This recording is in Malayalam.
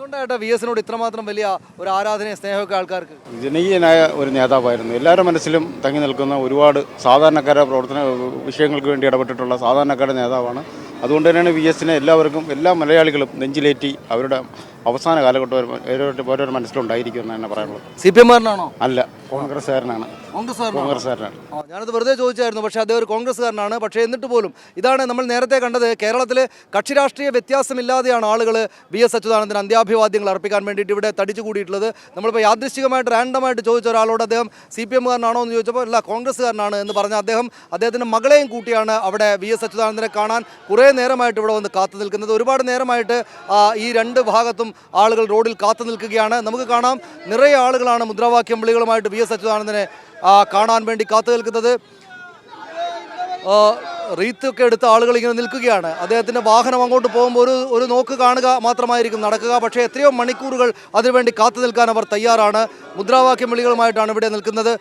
എന്തുകൊണ്ടായിട്ട് വി എസിനോട് ഇത്രമാത്രം വലിയ ഒരു ആരാധനയും സ്നേഹമൊക്കെ ആൾക്കാർക്ക്? ജനകീയനായ ഒരു നേതാവായിരുന്നു. എല്ലാവരുടെ മനസ്സിലും തങ്ങി നിൽക്കുന്ന ഒരുപാട് സാധാരണക്കാരുടെ പ്രവർത്തന വിഷയങ്ങൾക്ക് വേണ്ടി ഇടപെട്ടിട്ടുള്ള സാധാരണക്കാരുടെ നേതാവാണ്. അതുകൊണ്ട് തന്നെയാണ് വി എസിനെ എല്ലാവർക്കും, എല്ലാ മലയാളികളും നെഞ്ചിലേറ്റി അവരുടെ അവസാന കാലഘട്ടം ഓരോരു മനസ്സിലുണ്ടായിരിക്കും എന്നാണ് പറയാനുള്ളത്. CPM കാരനാണോ? അല്ല, കോൺഗ്രസ്സുകാരനാണ്. കോൺഗ്രസ്സുകാരനാണ്. ഞാനത് വെറുതെ ചോദിച്ചായിരുന്നു. പക്ഷേ അദ്ദേഹം ഒരു കോൺഗ്രസ്സുകാരനാണ്. പക്ഷേ എന്നിട്ട് പോലും ഇതാണ് നമ്മൾ നേരത്തെ കണ്ടത്. കേരളത്തിൽ കക്ഷി രാഷ്ട്രീയ വ്യത്യാസമില്ലാതെയാണ് ആളുകൾ വി എസ് അച്യുതാനന്ദന് അന്ത്യാഭിവാദ്യങ്ങൾ അർപ്പിക്കാൻ വേണ്ടിയിട്ട് ഇവിടെ തടിച്ചു കൂടിയിട്ടുള്ളത്. നമ്മളിപ്പോൾ യാദൃശ്ചികമായിട്ട് റാൻഡമായിട്ട് ചോദിച്ച ഒരാളോട് അദ്ദേഹം CPM കാരനാണോ എന്ന് ചോദിച്ചപ്പോൾ അല്ല, കോൺഗ്രസ്സുകാരനാണ് എന്ന് പറഞ്ഞ അദ്ദേഹത്തിൻ്റെ മകളെയും കൂട്ടിയാണ് അവിടെ വി എസ് അച്യുതാനന്ദനെ കാണാൻ കുറേ നേരമായിട്ട് ഇവിടെ വന്ന് കാത്തു നിൽക്കുന്നത്. ഒരുപാട് നേരമായിട്ട് ഈ രണ്ട് ഭാഗത്തും ആളുകൾ റോഡിൽ കാത്തു നിൽക്കുകയാണ്. നമുക്ക് കാണാം, നിറയെ ആളുകളാണ് മുദ്രാവാക്യം വിളികളുമായിട്ട് വി എസ് അച്യുതാനന്ദനെ കാണാൻ വേണ്ടി കാത്തു നിൽക്കുന്നത്. റീത്തൊക്കെ എടുത്ത ആളുകൾ ഇങ്ങനെ നിൽക്കുകയാണ്. അദ്ദേഹത്തിൻ്റെ വാഹനം അങ്ങോട്ട് പോകുമ്പോൾ ഒരു നോക്ക് കാണുക മാത്രമായിരിക്കും നടക്കുക. പക്ഷേ എത്രയോ മണിക്കൂറുകൾ അതിനുവേണ്ടി കാത്തു നിൽക്കാൻ അവർ തയ്യാറാണ്. മുദ്രാവാക്യം വിളികളുമായിട്ടാണ് ഇവിടെ നിൽക്കുന്നത്.